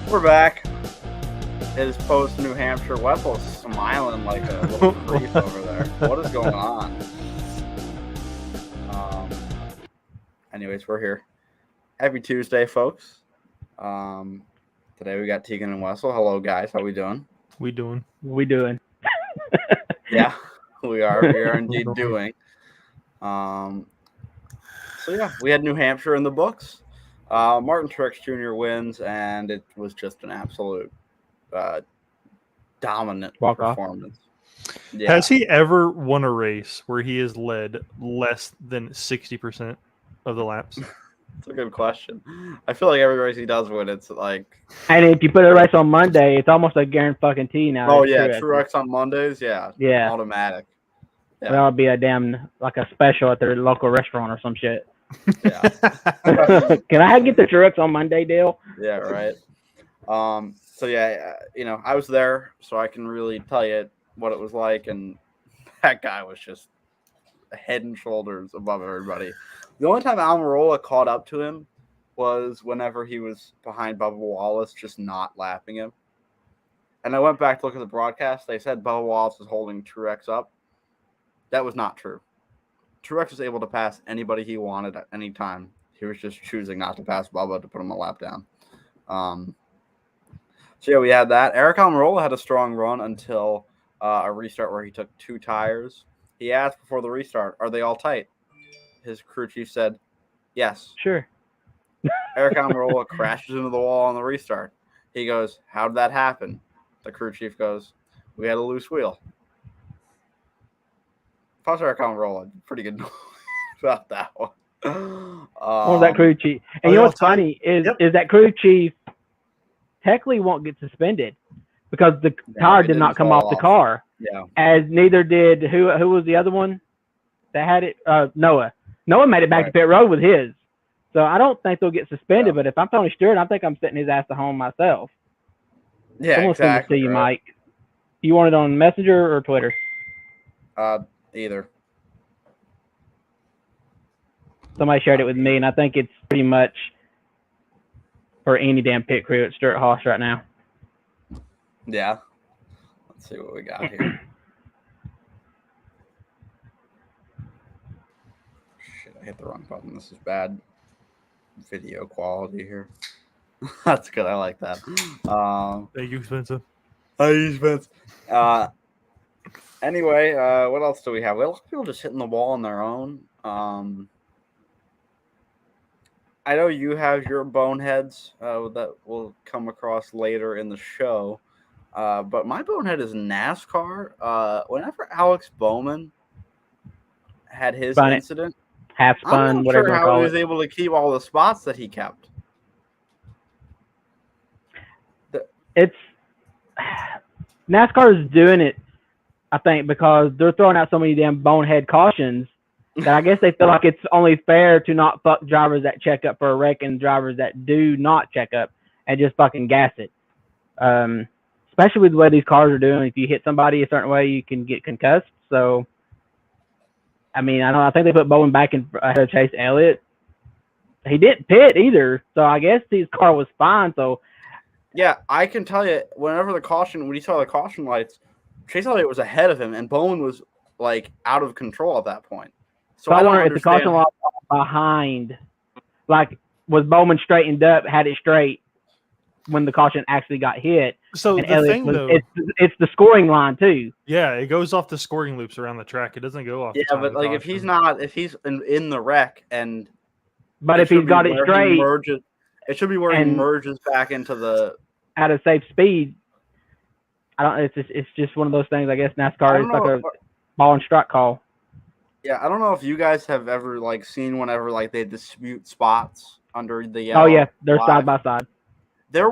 We're back. It is post New Hampshire. Wetzel's smiling like a little creep over there. What is going on? Anyways, we're here. Happy Tuesday, folks. Today we got Tegan and Wessel. Hello, guys. How we doing? We doing? Yeah, we are. We are indeed doing. So yeah, we had New Hampshire in the books. Martin Truex Jr. wins, and it was just an absolute dominant performance. Yeah. Has he ever won a race where he has led less than 60% of the laps? That's a good question. I feel like every race he does win, it's like. And if you put a race on Monday, it's almost a guarantee now. Oh yeah, Truex on Mondays, yeah, automatic. Yeah. That would be a damn like a special at their local restaurant or some shit. Yeah. Can I get the Truex on Monday deal? Yeah, right. So yeah, I was there, so I can really tell you what it was like, and that guy was just head and shoulders above everybody. The only time Almirola caught up to him was whenever he was behind Bubba Wallace, just not lapping him. And I went back to look at the broadcast. They said Bubba Wallace was holding Truex up. That was not true. Truex was able to pass anybody he wanted at any time. He was just choosing not to pass Bubba to put him a lap down. So yeah, we had that. Eric Almirola had a strong run until a restart where he took 2 tires. He asked before the restart, "Are they all tight?" His crew chief said, "Yes." Sure. Eric Almirola crashes into the wall on the restart. He goes, "How did that happen?" The crew chief goes, "We had a loose wheel." Plus Eric Almirola, pretty good about that one. That crew chief. And you know what's funny is that crew chief technically won't get suspended because the tire did not come off the car. Yeah. As neither did who was the other one that had it? Noah. Noah made it back to pit road with his. So I don't think they'll get suspended, but if I'm Tony Stewart, I think I'm sitting his ass to home myself. Yeah, Someone's exactly. To you, Mike. You want it on Messenger or Twitter? Either. Somebody shared it with me, and I think it's pretty much for any damn pit crew at Stewart Haas right now. Yeah. Let's see what we got here. Shit, I hit the wrong button. This is bad video quality here. That's good. I like that. Thank you, Spencer. Anyway, what else do we have? We have a lot of people just hitting the wall on their own. I know you have your boneheads that will come across later in the show. But my bonehead is NASCAR. Whenever Alex Bowman had his incident, half spun, I'm not sure how he was able to keep all the spots that he kept. It's NASCAR is doing it, I think, because they're throwing out so many damn bonehead cautions that I guess they feel like it's only fair to not fuck drivers that check up for a wreck and drivers that do not check up and just fucking gas it. Especially with the way these cars are doing. If you hit somebody a certain way, you can get concussed. So, I mean, I think they put Bowman back in ahead of Chase Elliott. He didn't pit either, so I guess his car was fine. So, yeah, I can tell you, when you saw the caution lights, Chase Elliott was ahead of him, and Bowman was like out of control at that point. So I wonder if the caution light was behind, like was Bowman straightened up, had it straight when the caution actually got hit. So the thing, though, it's the scoring line too. Yeah, it goes off the scoring loops around the track. It doesn't go off. Yeah, but like if he's in the wreck and. But if he's got it straight, it should be where he merges back into the. At a safe speed. It's just one of those things. I guess NASCAR is like a ball and strike call. Yeah, I don't know if you guys have ever seen whenever they dispute spots under the yellow. Oh yeah, they're side by side. They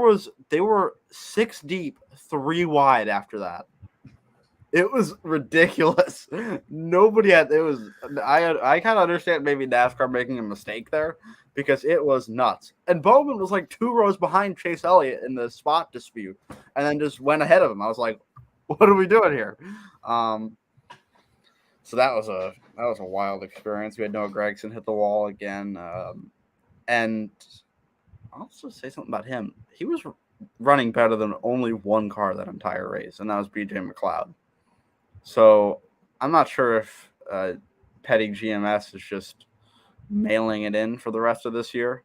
were 6 deep, 3 wide after that. It was ridiculous. Nobody had it was. I kind of understand maybe NASCAR making a mistake there because it was nuts. And Bowman was 2 rows behind Chase Elliott in the spot dispute, and then just went ahead of him. I was like, "What are we doing here?" So that was a wild experience. We had Noah Gragson hit the wall again, and I'll also say something about him. He was running better than only one car that entire race, and that was BJ McLeod. So I'm not sure if Petty GMS is just mailing it in for the rest of this year.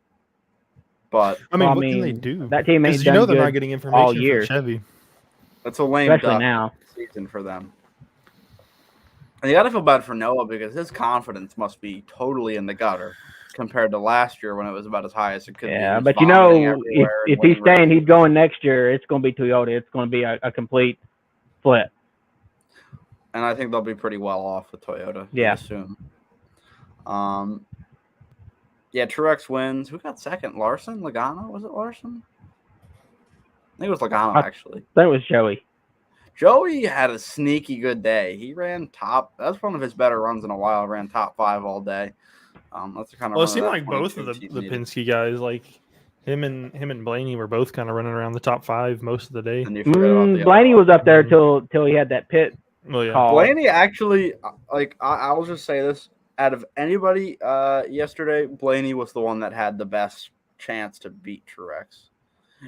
But I mean, Well, what can they do? that team ain't Because done they're not good getting all information from year, Chevy. it's a lame especially duck now. season for them. And you got to feel bad for Noah because his confidence must be totally in the gutter compared to last year when it was about as high as it could be. Yeah, He's but you vomiting know, everywhere and if he's winning saying races. he's going next year, it's going to be Toyota. It's going to be a complete flip. And I think they'll be pretty well off with Toyota. Yeah. You'd assume. Yeah, Truex wins. Who got second? Larson? Logano? Was it Larson? I think it was Logano, actually. That was Joey. Joey had a sneaky good day. He ran top. That's one of his better runs in a while. Ran top 5 all day. That's the kind of. Well, it run seemed that like both of 22 the team needed. Penske guys, like him and Blaney, were both kind of running around the top 5 most of the day. And you forget about the Blaney other was up there Mhm. till he had that pit Well, yeah. call. Blaney actually, like, I'll just say this: out of anybody yesterday, Blaney was the one that had the best chance to beat Truex.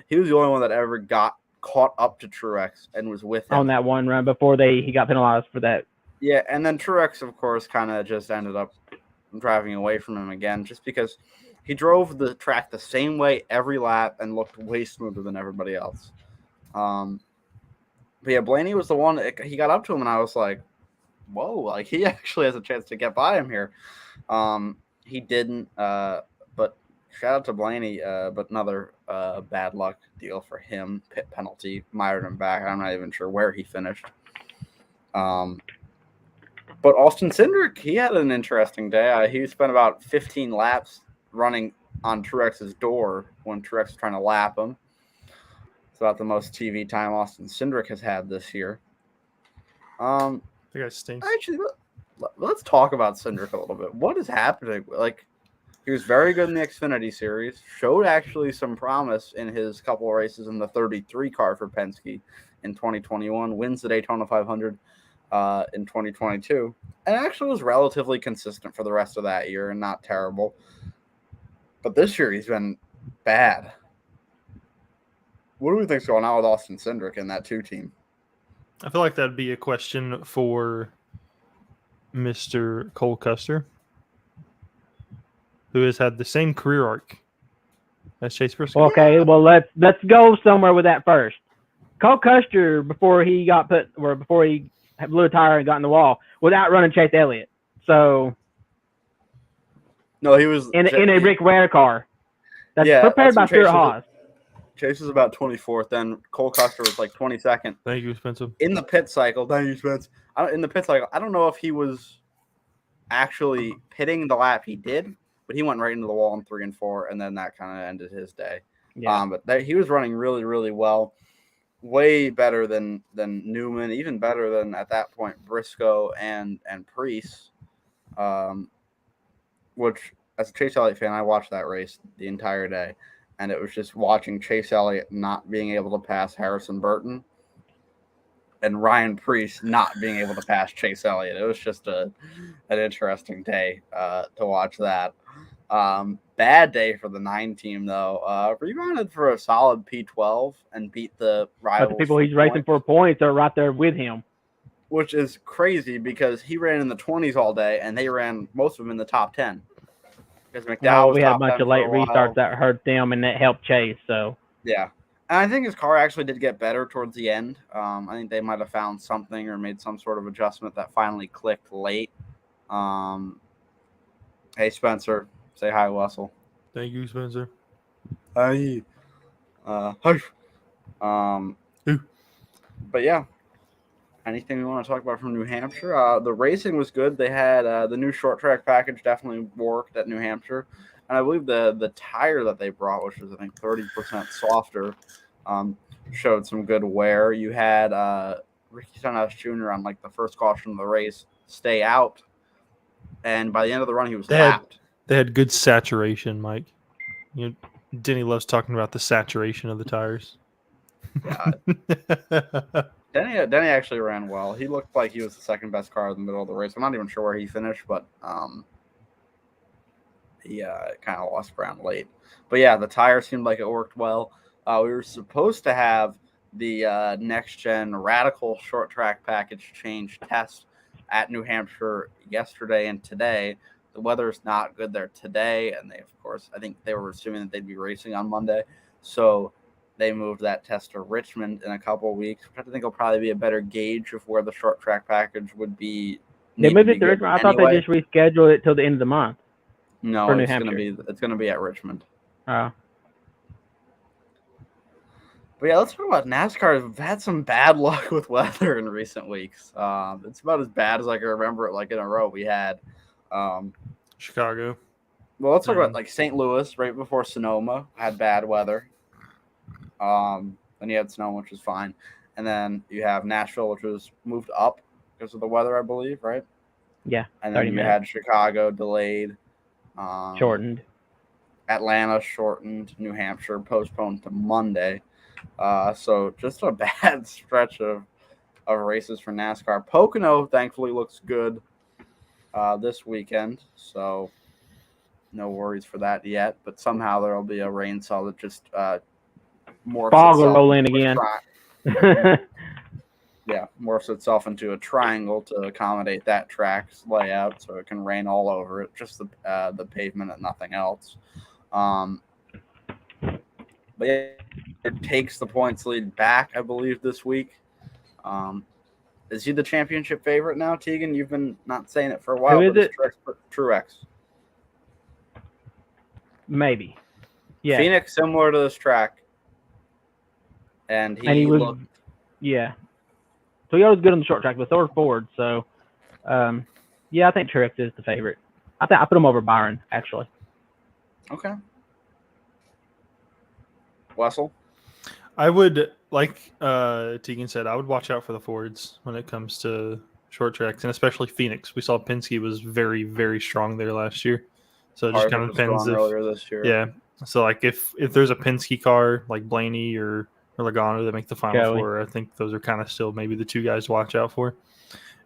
He was the only one that ever got caught up to Truex and was with him on that one run before he got penalized for that. Yeah, and then Truex, of course, kind of just ended up driving away from him again, just because he drove the track the same way every lap and looked way smoother than everybody else. But yeah, Blaney was the one. He got up to him, and I was like, "Whoa!" Like he actually has a chance to get by him here. He didn't, but shout out to Blaney. But another bad luck deal for him. Pit penalty mired him back. I'm not even sure where he finished. But Austin Cindric, he had an interesting day. He spent about 15 laps running on Truex's door when Truex was trying to lap him. It's about the most TV time Austin Cindric has had this year. The guy stinks. Actually, let's talk about Cindric a little bit. What is happening? Like, he was very good in the Xfinity Series. Showed actually some promise in his couple of races in the 33 car for Penske in 2021. Wins the Daytona 500. In 2022, and actually was relatively consistent for the rest of that year and not terrible. But this year he's been bad. What do we think's going on with Austin Cindric and that 2 team? I feel like that'd be a question for Mr. Cole Custer, who has had the same career arc as Chase Briscoe. Okay, well let's go somewhere with that first. Cole Custer, before he blew a tire and got in the wall, was outrunning Chase Elliott. So No, he was in a Rick Ware car. That's prepared by Stuart Haas. Chase was about 24th. Then Cole Custer was like 22nd. Thank you, Spencer. In the pit cycle, thank you, Spence. In the pit cycle, I don't know if he was actually pitting the lap he did, but he went right into the wall in 3 and 4, and then that kind of ended his day. Yeah. But he was running really, really well. Way better than Newman, even better than at that point Briscoe and Preece, which as a Chase Elliott fan, I watched that race the entire day, and it was just watching Chase Elliott not being able to pass Harrison Burton and Ryan Preece not being able to pass Chase Elliott. It was just an interesting day to watch that. Bad day for the 9 team though. Rebounded for a solid P12 and beat the rivals. But the people he's racing for points are right there with him, which is crazy because he ran in the 20s all day and they ran most of them in the top 10. Because McDowell we had a bunch of late restarts that hurt them and that helped Chase. So yeah, and I think his car actually did get better towards the end. I think they might have found something or made some sort of adjustment that finally clicked late. Hey Spencer. Say hi, Wessel. Thank you, Spencer. Hi. Hi. But yeah. Anything we want to talk about from New Hampshire? The racing was good. They had the new short track package definitely worked at New Hampshire. And I believe the tire that they brought, which was I think 30% softer, showed some good wear. You had Ricky Stenhouse Jr. on like the first caution of the race stay out. And by the end of the run, he was lapped. They had good saturation, Mike. You know, Denny loves talking about the saturation of the tires. Yeah. Denny actually ran well. He looked like he was the second best car in the middle of the race. I'm not even sure where he finished, but he kind of lost ground late. But yeah, the tire seemed like it worked well. We were supposed to have the next-gen radical short track package change test at New Hampshire yesterday and today. The weather is not good there today, and they, of course, I think they were assuming that they'd be racing on Monday. So they moved that test to Richmond in a couple of weeks, which I think will probably be a better gauge of where the short track package would be. They moved it to Richmond. I thought they just rescheduled it till the end of the month. No, for New it's Hampshire. gonna be at Richmond. Oh. But yeah, let's talk about NASCAR. We've had some bad luck with weather in recent weeks. It's about as bad as I can remember it, like in a row we had. Chicago. Well, let's talk about like St. Louis right before Sonoma had bad weather. Then you had Sonoma, which was fine. And then you have Nashville, which was moved up because of the weather, I believe, right? Yeah. And then you had Chicago delayed. Shortened. Atlanta shortened. New Hampshire postponed to Monday. So just a bad stretch of races for NASCAR. Pocono, thankfully, looks good this weekend. So no worries for that yet. But somehow there will be a rain cell that just morphs fog will roll in again. Morphs itself into a triangle to accommodate that track's layout, so it can rain all over it, just the pavement and nothing else. But yeah, it takes the points lead back, I believe, this week. Is he the championship favorite now, Tegan? You've been not saying it for a while. Who is it? Truex. Maybe. Yeah. Phoenix, similar to this track. And he looked. Yeah. So he was good on the short track, but so was Ford. So, I think Truex is the favorite. I put him over Byron, actually. Okay. Wessel? I would, like Tegan said, I would watch out for the Fords when it comes to short tracks, and especially Phoenix. We saw Penske was very, very strong there last year. So it just kind of depends earlier this year. Yeah. So like if there's a Penske car like Blaney or Logano that make the final four, I think those are kind of still maybe the two guys to watch out for.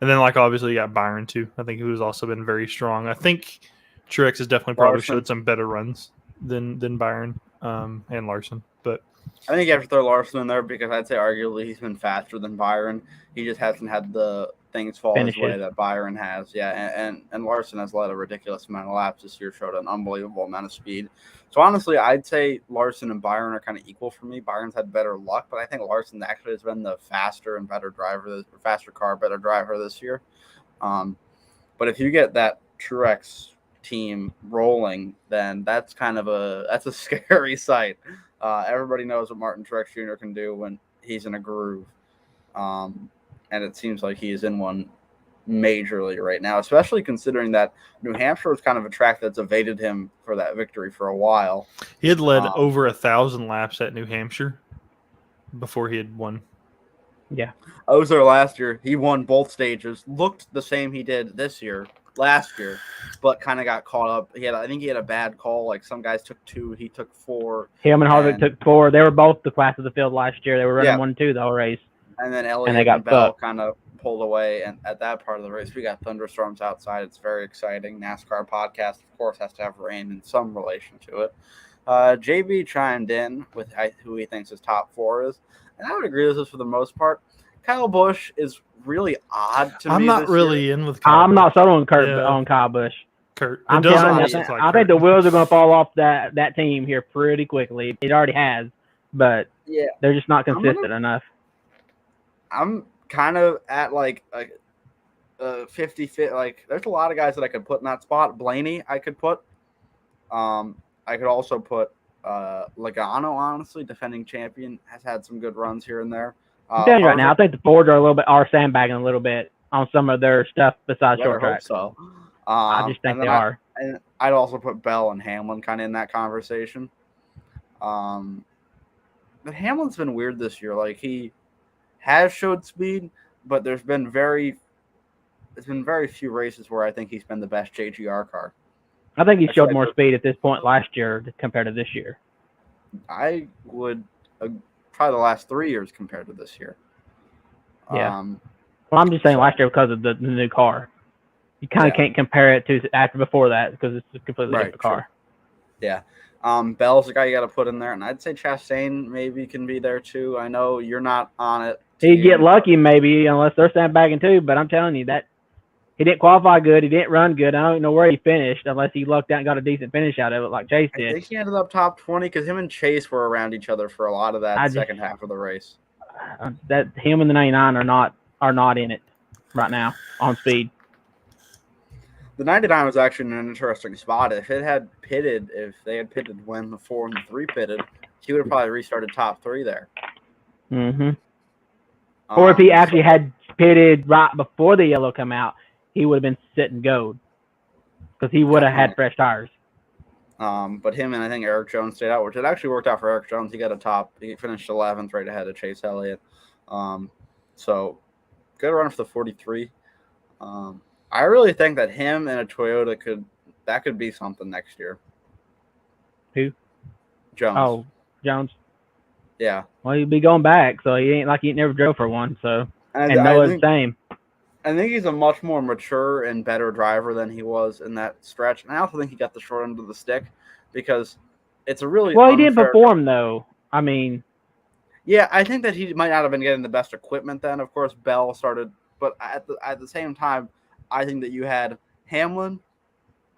And then like obviously you got Byron too. I think who's also been very strong. I think Truex has definitely probably showed some better runs than Byron and Larson. But I think you have to throw Larson in there because I'd say arguably he's been faster than Byron. He just hasn't had the things fall his way that Byron has. Yeah, and Larson has led a ridiculous amount of laps this year, showed an unbelievable amount of speed. So honestly, I'd say Larson and Byron are kind of equal for me. Byron's had better luck, but I think Larson actually has been the faster and better driver, faster car, better driver this year. But if you get that Truex team rolling, then that's kind of a scary sight. Everybody knows what Martin Truex Jr. can do when he's in a groove. And it seems like he is in one majorly right now, especially considering that New Hampshire was kind of a track that's evaded him for that victory for a while. He had led over 1,000 laps at New Hampshire before he had won. Yeah. I was there last year. He won both stages. Looked the same he did last year, but kind of got caught up. I think he had a bad call. Like some guys took 2, he took 4. Him and Harvick took 4. They were both the class of the field last year. They were running 1-2 the whole race. And then Elliott and Bell kind of pulled away. And at that part of the race, we got thunderstorms outside. It's very exciting. NASCAR podcast, of course, has to have rain in some relation to it. JB chimed in with who he thinks his top 4 is. And I would agree with this for the most part. Kyle Busch is really odd to me. I'm not really in with Kyle. I'm not sold on Kyle Busch. I think the wheels are going to fall off that team here pretty quickly. It already has, but they're just not consistent enough. I'm kind of at like a 50-50. Like, there's a lot of guys that I could put in that spot. Blaney, I could put. I could also put Logano, honestly, defending champion, has had some good runs here and there. I'm telling you right now, I think the Fords are sandbagging a little bit on some of their stuff besides short track. So I just think they are. And I'd also put Bell and Hamlin kind of in that conversation. But Hamlin's been weird this year. Like, he has showed speed, but there's been very few races where I think he's been the best JGR car. I think he showed more speed at this point last year compared to this year. I would probably the last 3 years compared to this year. Yeah. Well, I'm just saying last year because of the new car. You kind of can't compare it to before that because it's a completely different car. Yeah. Bell's the guy you got to put in there, and I'd say Chastain maybe can be there too. I know you're not on it. He'd get lucky maybe, unless they're sandbagging too. But I'm telling you that he didn't qualify good. He didn't run good. I don't know where he finished, unless he lucked out and got a decent finish out of it, like Chase did. I think he ended up top 20 because him and Chase were around each other for a lot of that second half of the race. That him and the 99 are not in it right now on speed. The 99 was actually in an interesting spot. If they had pitted when the 4 and the 3 pitted, he would have probably restarted top 3 there. Mm-hmm. Or if he actually had pitted right before the yellow come out, he would have been sitting gold because he would have had fresh tires. But him and I think Eric Jones stayed out, which it actually worked out for Eric Jones. He finished 11th right ahead of Chase Elliott. So good run for the 43. I really think that him and a Toyota could be something next year. Who? Jones. Oh, Jones. Yeah. Well, he'd be going back, so he ain't like he never drove for one. So and Noah's the same. I think he's a much more mature and better driver than he was in that stretch. And I also think he got the short end of the stick because it's a really he didn't perform though. I mean, yeah, I think that he might not have been getting the best equipment then. Of course, Bell started, but at the same time, I think that you had Hamlin,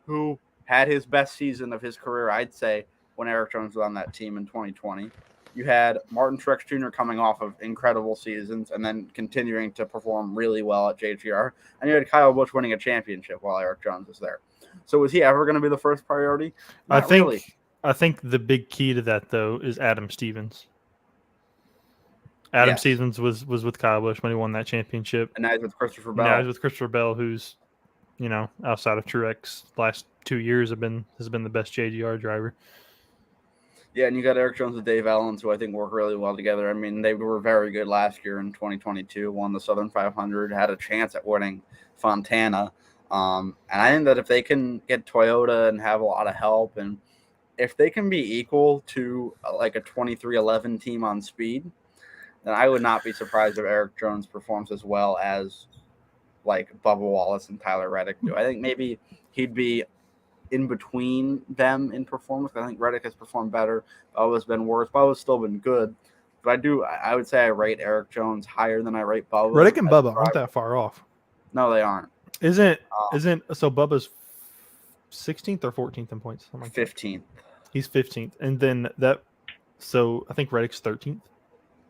who had his best season of his career, I'd say, when Eric Jones was on that team in 2020. You had Martin Truex Jr. coming off of incredible seasons and then continuing to perform really well at JGR. And you had Kyle Busch winning a championship while Eric Jones was there. So was he ever going to be the first priority? I think the big key to that, though, is Adam Stevens. Adam Stevens was with Kyle Busch when he won that championship. And now he's with Christopher Bell. Now he's with Christopher Bell, who's, outside of Truex, last 2 years has been the best JGR driver. Yeah, and you got Eric Jones and Dave Ellens, who I think work really well together. I mean, they were very good last year in 2022, won the Southern 500, had a chance at winning Fontana. And I think that if they can get Toyota and have a lot of help, and if they can be equal to like a 23-11 team on speed, then I would not be surprised if Eric Jones performs as well as like Bubba Wallace and Tyler Reddick do. I think maybe he'd be in between them in performance. I think Reddick has performed better. Bubba's been worse. Bubba's still been good. But I would say I rate Eric Jones higher than I rate Bubba. Reddick and Bubba aren't that far off. No, they aren't. So Bubba's 16th or 14th in points? 15th. He's 15th. And then so I think Reddick's 13th.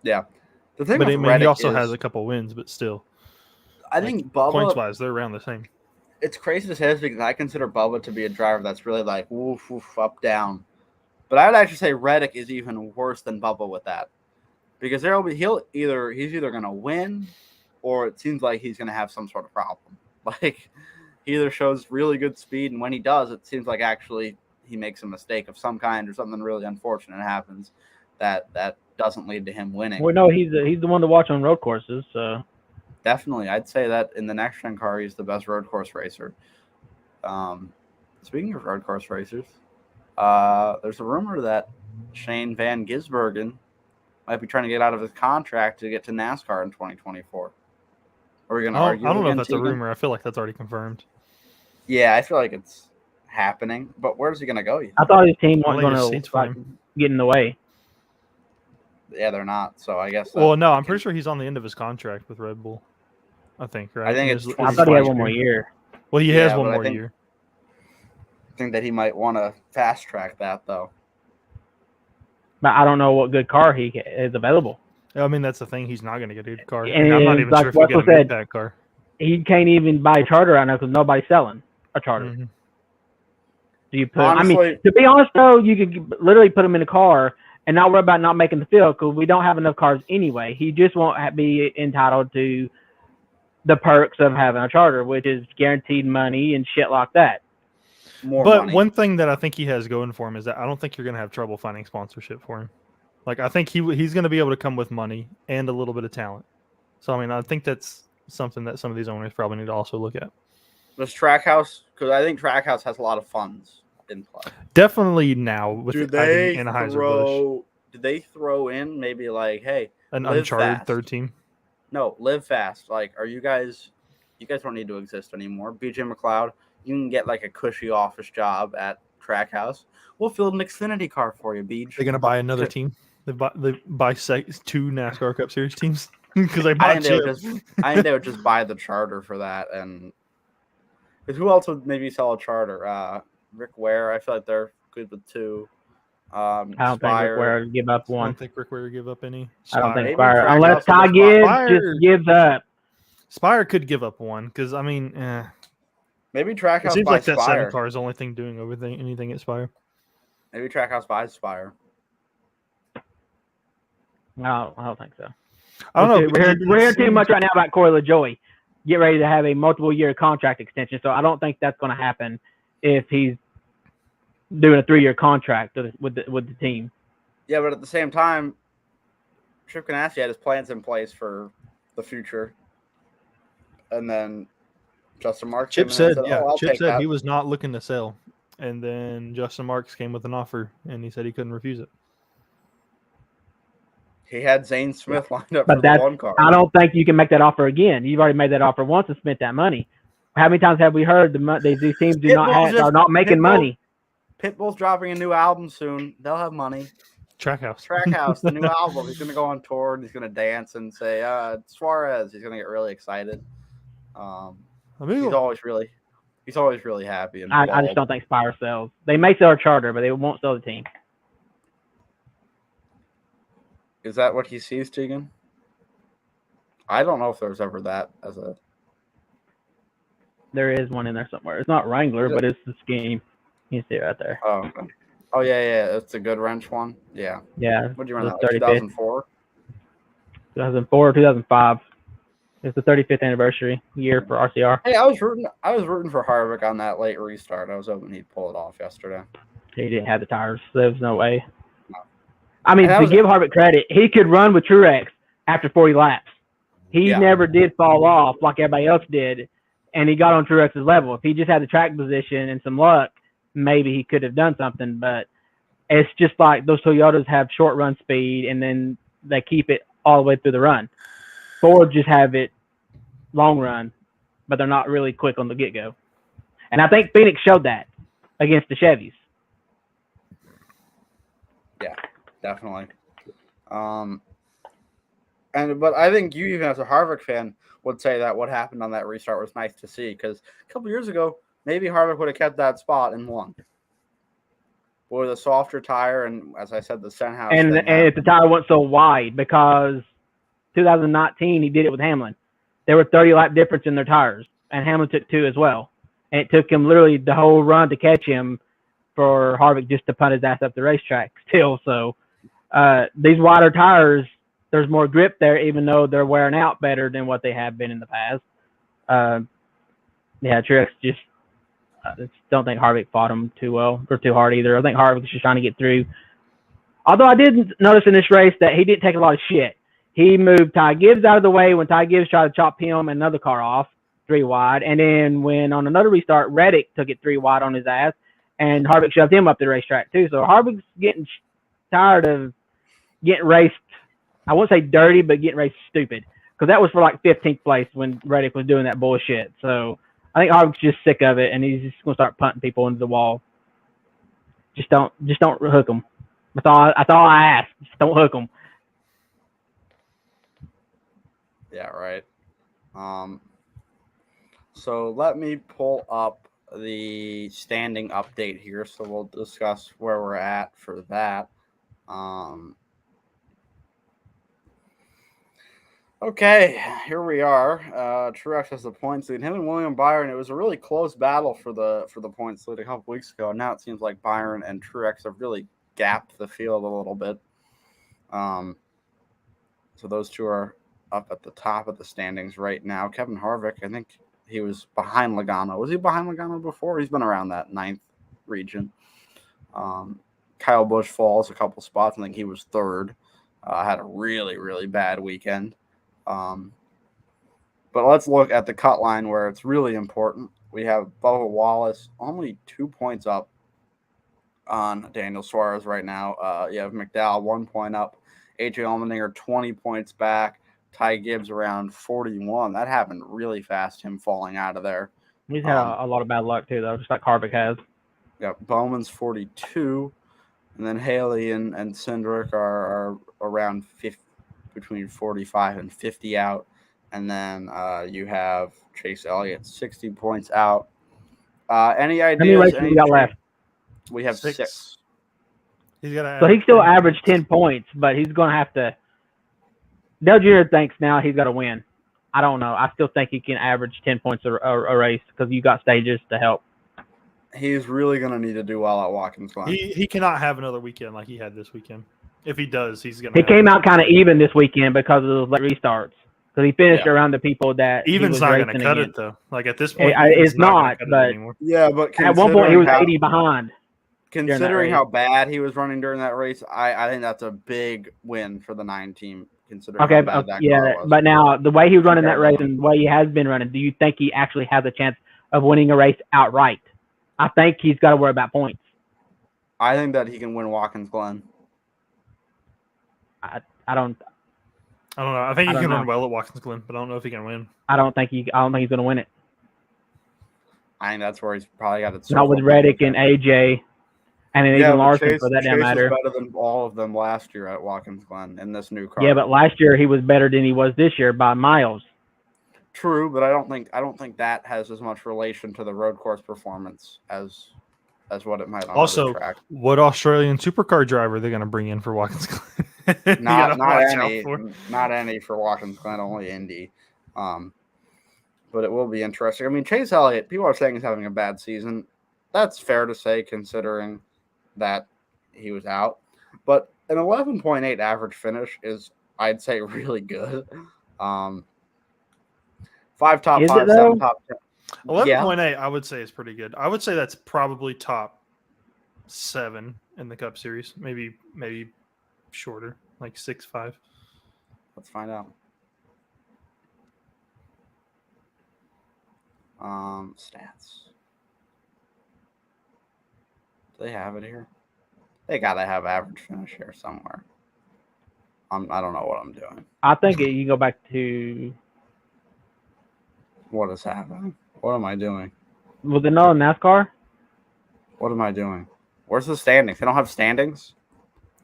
Yeah. The thing he also has a couple wins, but still. I think Bubba, points-wise, they're around the same. It's crazy to say this because I consider Bubba to be a driver that's really like woof, woof, up, down. But I would actually say Reddick is even worse than Bubba with that. Because he's either going to win or it seems like he's going to have some sort of problem. Like, he either shows really good speed, and when he does, it seems like actually he makes a mistake of some kind or something really unfortunate happens that doesn't lead to him winning. Well, no, he's the one to watch on road courses, so. Definitely. I'd say that in the next-gen car, he's the best road course racer. Speaking of road course racers, there's a rumor that Shane Van Gisbergen might be trying to get out of his contract to get to NASCAR in 2024. Are we going to argue? I don't know if that's a rumor. I feel like that's already confirmed. Yeah, I feel like it's happening. But where's he going to go? I thought his team wasn't going to get in the way. Yeah, they're not. So I guess. Well, no, I'm pretty sure he's on the end of his contract with Red Bull. I think, right? I think I thought he had one more year. Well, he has one more year. I think that he might want to fast track that, though. But I don't know what good car he is available. I mean, that's the thing. He's not going to get a good car. And I'm not even sure if he'll get a good car. He can't even buy a charter right now because nobody's selling a charter. Mm-hmm. Do you put? Honestly, I mean, to be honest, though, you could literally put him in a car and not worry about not making the field because we don't have enough cars anyway. He just won't be entitled to the perks of having a charter, which is guaranteed money and shit like that. But one thing that I think he has going for him is that I don't think you're going to have trouble finding sponsorship for him. Like, I think he's going to be able to come with money and a little bit of talent. So, I mean, I think that's something that some of these owners probably need to also look at. Does Trackhouse, because I think Trackhouse has a lot of funds in play. Definitely now with Anheuser-Busch. Did they throw in maybe like, hey, an uncharted third team? No, live fast. Like, are you guys don't need to exist anymore. BJ McLeod, you can get like a cushy office job at Trackhouse. We'll field an Xfinity car for you, Beach. They're gonna buy another team. They buy 2 NASCAR Cup Series teams because they bought Chip. I think they would just buy the charter for that. And who else would maybe sell a charter? Rick Ware. I feel like they're good with 2. I don't think Rick Ware would give up I 1. don't think Rick Ware would give up any. I don't think Spire. Spire, unless Ty Gibbs just gives up. Spire could give up 1 because I mean, maybe Trackhouse. It seems buys like that Spire. 7 car is the only thing doing anything at Spire. Maybe Trackhouse buys Spire. No, I don't think so. I don't know. We're hearing too much right now about Corey LaJoie. Get ready to have a multiple-year contract extension, so I don't think that's going to happen if he's doing a 3-year contract with the team. Yeah, but at the same time, Chip Ganassi had his plans in place for the future, and then Justin Marks. Chip said he was not looking to sell, and then Justin Marks came with an offer, and he said he couldn't refuse it. He had Zane Smith lined up for the 1 car. I don't think you can make that offer again. You've already made that offer once and spent that money. How many times have we heard these teams are not making money? Pitbull's dropping a new album soon. They'll have money. Trackhouse, the new album. He's going to go on tour and he's going to dance and say, Suarez. He's going to get really excited. He's always really happy. And I just don't think Spire sells. They may sell a charter, but they won't sell the team. Is that what he sees, Tegan? I don't know if there's ever that as a. There is one in there somewhere. It's not Wrangler, but it's the scheme. You see it right there. Oh, okay. Oh yeah. It's a good wrench one. Yeah. Yeah. What did you run that? 2004. 2004 or 2005. It's the 35th anniversary year for RCR. Hey, I was rooting for Harvick on that late restart. I was hoping he'd pull it off yesterday. He didn't have the tires. So there was no way. I mean, to give Harvick credit, he could run with Truex after 40 laps. He never did fall off like everybody else did, and he got on Truex's level. If he just had the track position and some luck, maybe he could have done something. But it's just like those Toyotas have short run speed, and then they keep it all the way through the run. Ford just have it long run, but they're not really quick on the get-go. And I think Phoenix showed that against the Chevys. Yeah. Definitely. But I think you, even as a Harvick fan, would say that what happened on that restart was nice to see, because a couple years ago, maybe Harvick would have kept that spot and won. With a softer tire, and as I said, the Stenhouse. And if the tire wasn't so wide, because 2019 he did it with Hamlin. There were 30 lap difference in their tires, and Hamlin took 2 as well. And it took him literally the whole run to catch him for Harvick just to punt his ass up the racetrack still. So these wider tires, there's more grip there, even though they're wearing out better than what they have been in the past. Truex just don't think Harvick fought him too well or too hard either. I think Harvick was just trying to get through. Although I did notice in this race that he didn't take a lot of shit. He moved Ty Gibbs out of the way when Ty Gibbs tried to chop him and another car off 3 wide. And then when on another restart, Reddick took it 3 wide on his ass, and Harvick shoved him up the racetrack too. So Harvick's getting tired of getting raced, I won't say dirty, but getting raced stupid. Because that was for like 15th place when Reddick was doing that bullshit. So I think Harvick's just sick of it, and he's just going to start punting people into the wall. Just don't hook them. That's all I ask. Just don't hook them. Yeah, right. So let me pull up the standing update here, so we'll discuss where we're at for that. Okay, here we are. Truex has the points lead. Him and William Byron. It was a really close battle for the points lead a couple weeks ago. Now it seems like Byron and Truex have really gapped the field a little bit. So those two are up at the top of the standings right now. Kevin Harvick, I think he was behind Logano. Was he behind Logano before? He's been around that 9th region. Kyle Busch falls a couple spots. I think he was 3rd. Had a really, really bad weekend. But let's look at the cut line where it's really important. We have Bubba Wallace only 2 points up on Daniel Suarez right now. You have McDowell 1 point up. AJ Allmendinger 20 points back. Ty Gibbs around 41. That happened really fast, him falling out of there. He's had a lot of bad luck too, though, just like Harvick has. Got Bowman's 42, and then Haley and Cindric are around 50, between 45 and 50 out. And then you have Chase Elliott 60 points out. Any How many ideas? races we got left? We have 6. six. He's got So he still 10 averaged points. 10 points, but he's going to have to. Dale Jr. thinks now he's got to win. I don't know. I still think he can average 10 points a race because you got stages to help. He's really going to need to do well at Watkins Glen. He cannot have another weekend like he had this weekend. If he does, he's going He to. came out kind of even this weekend because of those late restarts. Because he finished around the people that Even's he was not racing going to cut against. it though. Like at this point, It's not. Cut it But anymore. Yeah, but at one point he was how, 80 behind. Considering how bad he was running during that race, I think that's a big win for the 9 team. Considering how bad that car was. But now the way he was running that race and the way he has been running, do you think he actually has a chance of winning a race outright? I think he's got to worry about points. I think that he can win Watkins Glen. I don't know. I think he can run well at Watkins Glen, but I don't know if he can win. I don't think he's going to win it. I think that's where he's probably got it. Not with Reddick and AJ, and then even Larson for that damn matter. Was better than all of them last year at Watkins Glen in this new car. Yeah, but last year he was better than he was this year by miles. True, but I don't think that has as much relation to the road course performance as what it might on also track. What Australian supercar driver are they going to bring in for Watkins Glen? not any for Watkins Glen, only Indy. But it will be interesting. I mean, Chase Elliott, people are saying he's having a bad season. That's fair to say considering that he was out. But an 11.8 average finish is, I'd say, really good. 5 top 5, 7 top 10. 11.8, I would say is pretty good. I would say that's probably top 7 in the Cup Series. Maybe shorter, like 6.5. Let's find out. Stats. Do they have it here? They gotta have average finish here somewhere. I don't know what I'm doing. I think you go back to. What is happening? What am I doing? Was it not NASCAR? What am I doing? Where's the standings? They don't have standings?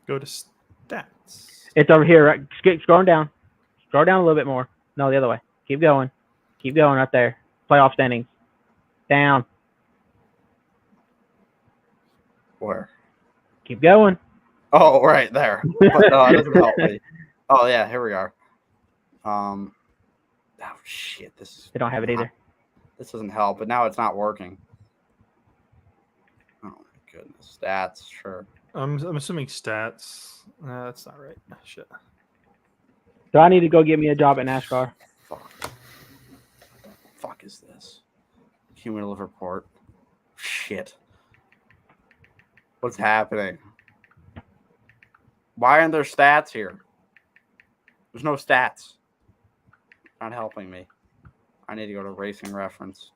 Go to stats. It's over here. Right? Scroll down. Scroll down a little bit more. No, the other way. Keep going. Keep going right there. Playoff standings. Down. Where? Keep going. Oh, right there. But no, it doesn't help me. Oh, yeah, here we are. Oh, shit. They don't have it either. This doesn't help, but now it's not working. Oh, my goodness. Stats, sure. I'm assuming stats. That's not right. Shit. So I need to go get me a job at NASCAR. Fuck is this? Cumulative report. Shit. What's happening? Why aren't there stats here? There's no stats. Not helping me. I need to go to Racing Reference.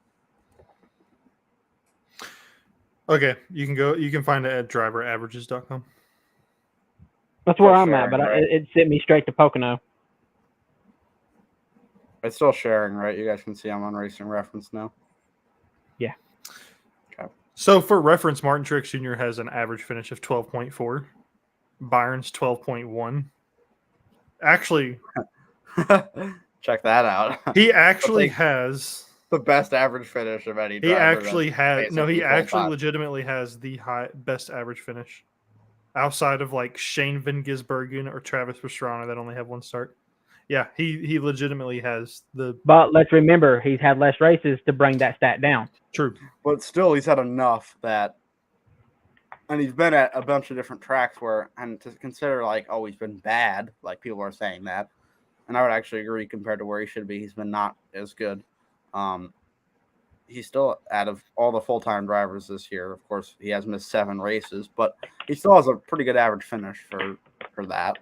Okay, you can find it at driveraverages.com. That's where I'm at, but it sent me straight to Pocono. It's still sharing, right? You guys can see I'm on Racing Reference now. Yeah. Okay. So for reference, Martin Truex Jr. has an average finish of 12.4. Byron's 12.1. Actually, check that out. He actually has the best average finish of any driver. He actually legitimately has the best average finish outside of like Shane Van Gisbergen or Travis Pastrana that only have one start. Yeah, he legitimately has the. But let's remember, he's had less races to bring that stat down. True. But still, he's had enough that. And he's been at a bunch of different tracks where, and to consider like, oh, he's been bad, like people are saying that. And I would actually agree compared to where he should be. He's been not as good. He's still out of all the full-time drivers this year. Of course, he has missed 7 races, but he still has a pretty good average finish for that.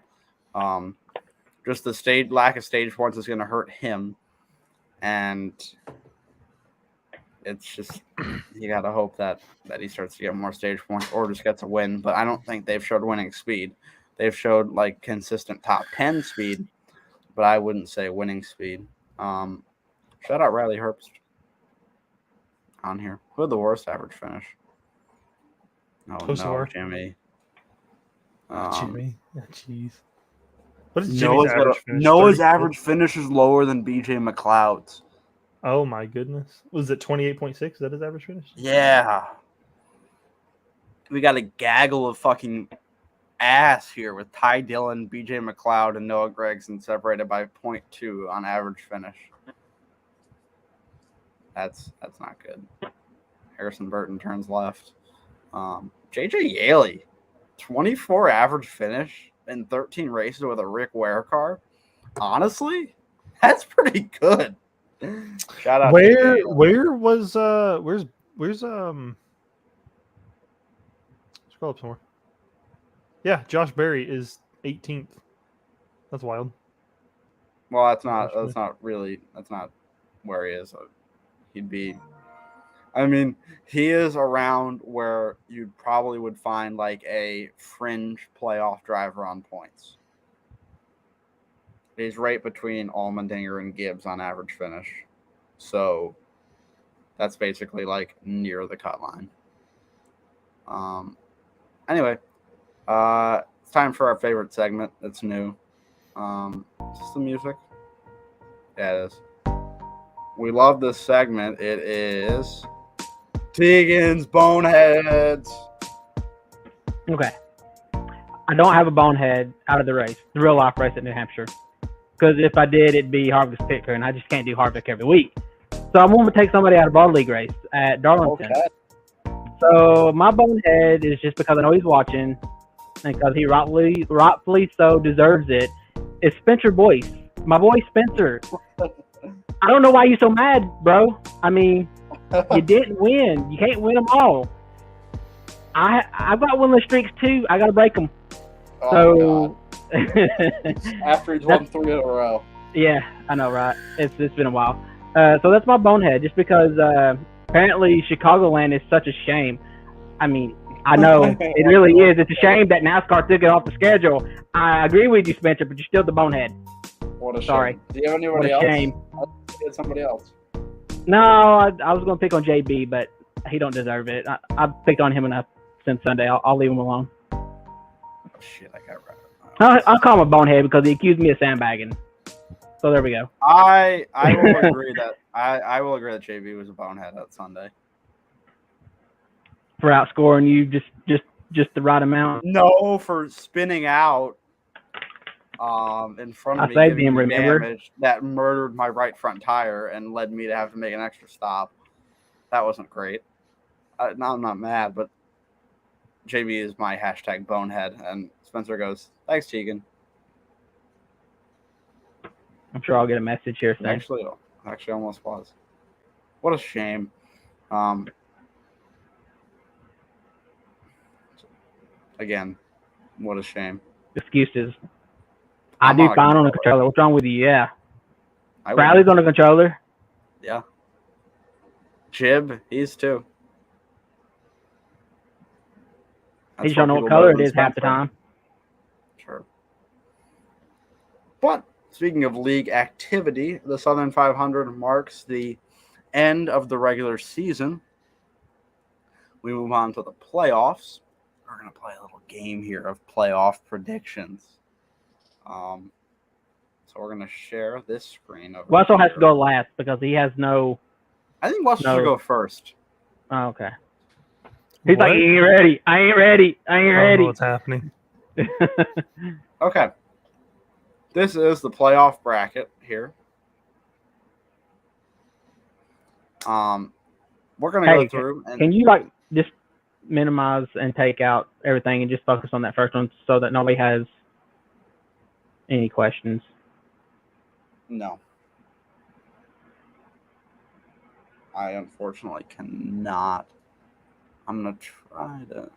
Just the lack of stage points is going to hurt him. And it's just, you got to hope that he starts to get more stage points or just gets a win. But I don't think they've showed winning speed. They've showed like consistent top 10 speed, but I wouldn't say winning speed. Shout out Riley Herbst on here. Who had the worst average finish? Oh Kosovar. no, Jimmy. Jimmy. Jeez. What is Jimmy's Noah's average finish? Noah's 36? average finish is lower than BJ McLeod's. Oh my goodness. Was it 28.6? Is that his average finish? Yeah. We got a gaggle of fucking ass here with Ty Dillon, BJ McLeod, and Noah Gregson separated by 0.2 on average finish. That's not good. Harrison Burton turns left. JJ Yaley, 24 average finish in 13 races with a Rick Ware car. Honestly, that's pretty good. Shout out. Where's scroll up some more. Yeah, Josh Berry is 18th. That's wild. Well, that's not where he is. He'd be. I mean, he is around where you probably would find like a fringe playoff driver on points. He's right between Allmendinger and Gibbs on average finish. So that's basically like near the cut line. Anyway, it's time for our favorite segment. It's new. Is this the music? Yeah, it is. We love this segment. It is Tegan's Boneheads. Okay. I don't have a bonehead out of the race, the real life race at New Hampshire. Because if I did, it'd be Harvick's picker, and I just can't do Harvick every week. So I'm going to take somebody out of our league race at Darlington. Okay. So my bonehead is just because I know he's watching, and because he rightfully so deserves it. It's Spencer Boyce, my boy Spencer. I don't know why you're so mad, bro. I mean, you didn't win. You can't win them all. I've got winless streaks too. I got to break them. Oh, after he's won 3 in a row. Yeah, I know, right? It's been a while. So that's my bonehead, just because apparently Chicagoland is such a shame. I mean, I know it really is. It's a shame that NASCAR took it off the schedule. I agree with you, Spencer, but you're still the bonehead. What a Sorry. shame. Do you have anybody else? Shame. I did somebody else. No, I was going to pick on JB, but he don't deserve it. I picked on him enough since Sunday. I'll leave him alone. Oh, shit, I got right. I'll call him a bonehead because he accused me of sandbagging. So there we go. I will agree that I will agree that JB was a bonehead that Sunday. For outscoring you just the right amount. No, for spinning out in front of me, saved giving him, me remember? damage that murdered my right front tire and led me to have to make an extra stop. That wasn't great. Now I'm not mad, but JB is my hashtag bonehead, and Spencer goes, "Thanks, Tegan." I'm sure I'll get a message here soon. Actually almost was. What a shame. Again, what a shame. Excuses. I do fine on the controller. What's wrong with you? Yeah. Bradley's on the controller. Yeah. Jib, he's too. He just don't know what color it is half the time. Sure. But speaking of league activity, the Southern 500 marks the end of the regular season. We move on to the playoffs. We're going to play a little game here of playoff predictions. So we're going to share this screen. Russell has to go last because he has no... I think Russell should go first. Oh, okay. He's like, I ain't ready. I ain't ready. I don't know what's happening. Okay. This is the playoff bracket here. We're going to go through. Can you just minimize and take out everything and just focus on that first one so that nobody has any questions? No. I unfortunately cannot. I'm going to try to.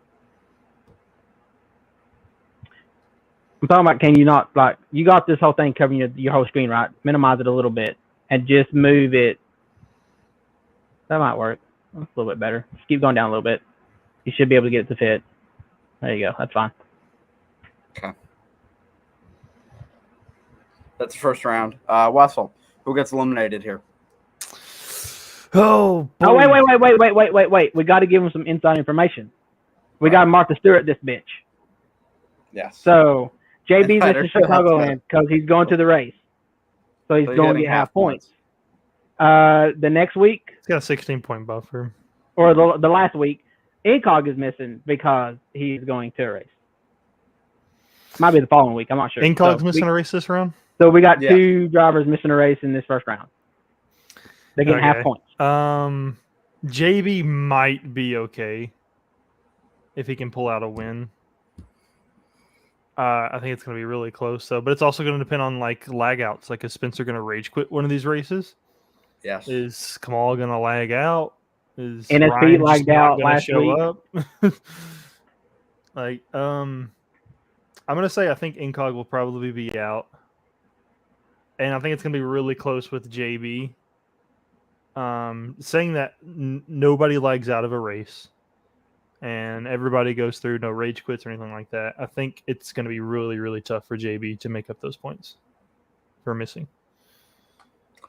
I'm talking about, can you not, you got this whole thing covering your whole screen, right? Minimize it a little bit and just move it. That might work. That's a little bit better. Just keep going down a little bit. You should be able to get it to fit. There you go. That's fine. Okay. That's the first round. Wessel, who gets eliminated here? Oh, boy. Oh, wait. We got to give him some inside information. We got Martha Stewart this bitch. Yes. So JB's Better Mr. show that Chicagoland because he's going to the race. So he's So going to getting get half points. The next week, He's got a 16-point buffer. or the last week, Incog is missing because he's going to a race. Might be the following week. I'm not sure. Incog's missing a race this round? So we got 2 drivers missing a race in this first round. They're getting half points. JB might be okay if he can pull out a win. I think it's going to be really close, though. But it's also going to depend on like lag outs. Like, is Spencer going to rage quit one of these races? Yes. Is Kamal going to lag out? Is NSP Ryan lagged out last show week. up? Like, I'm going to say I think Incog will probably be out. And I think it's going to be really close with JB. Saying that nobody lags out of a race and everybody goes through, no rage quits or anything like that. I think it's going to be really, really tough for JB to make up those points for missing.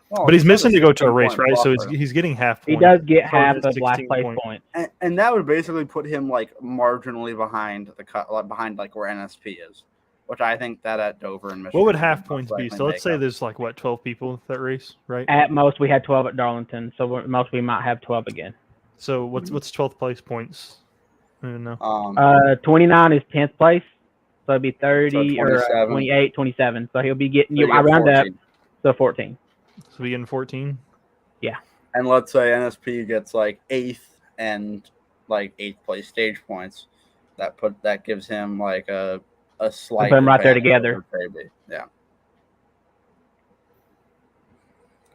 Well, but he's missing to go to a race, point right? So buffer. he's getting half He point. does get So half it's of last 16 place point. points. And that would basically put him like marginally behind the cut, behind like where NSP is, which I think that at Dover and Michigan. What would half points be? So let's say there's like what 12 people at that race, right? At most, we had 12 at Darlington, so at most we might have 12 again. So what's 12th place points? I don't know. 29 is 10th place, so it'd be 30 so or 28, 27. So he'll be getting you around up, so 14. So we getting 14. Yeah. And let's say NSP gets like 8th and like 8th place stage points. That gives him like a slight. Put them right there together. Yeah.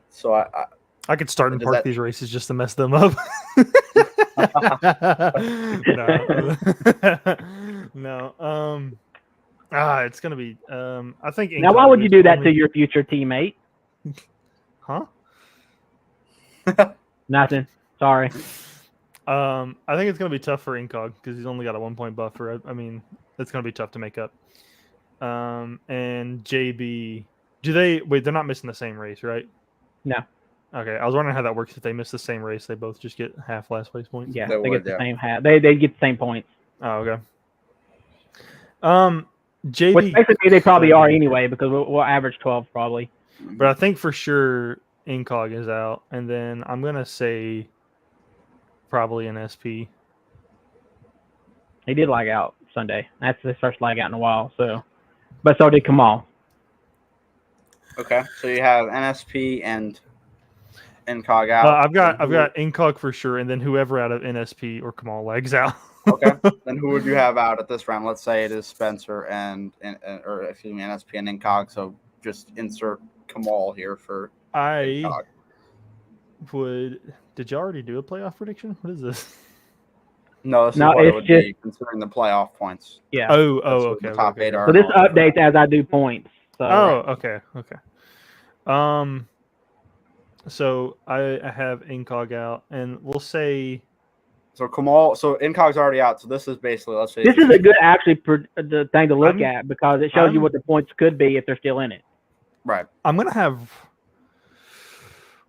So I could start and park these races just to mess them up. No. It's gonna be. I think. Now, why would you do that to your future teammate? Huh? Nothing. Sorry. I think it's gonna be tough for Incog because he's only got a 1-point buffer. I mean, it's gonna be tough to make up. And JB, they're not missing the same race, right? No. Okay, I was wondering how that works. If they miss the same race, they both just get half last place points. Yeah, they get the same half. They get the same points. Oh, okay. JB, which basically they probably are anyway because we'll average 12 probably. But I think for sure Incog is out, and then I'm gonna say probably an SP. He did lag out Sunday. That's his first lag out in a while. So, but so did Kamal. Okay, so you have NSP and Incog out. I've got Incog for sure, and then whoever out of NSP or Kamal lags out. Okay, then who would you have out at this round? Let's say it is Spencer and NSP and Incog. So just insert Kamal here for. Incog. Did you already do a playoff prediction? What is this? No, this is what it would be considering the playoff points. Yeah. Okay. The top 8 are. So this updates as I do points. So, okay. So I have Incog out, and we'll say. So Kamal, so Incog's already out. So this is basically, let's say this is a good the thing to look at because it shows you what the points could be if they're still in it. Right. I'm gonna have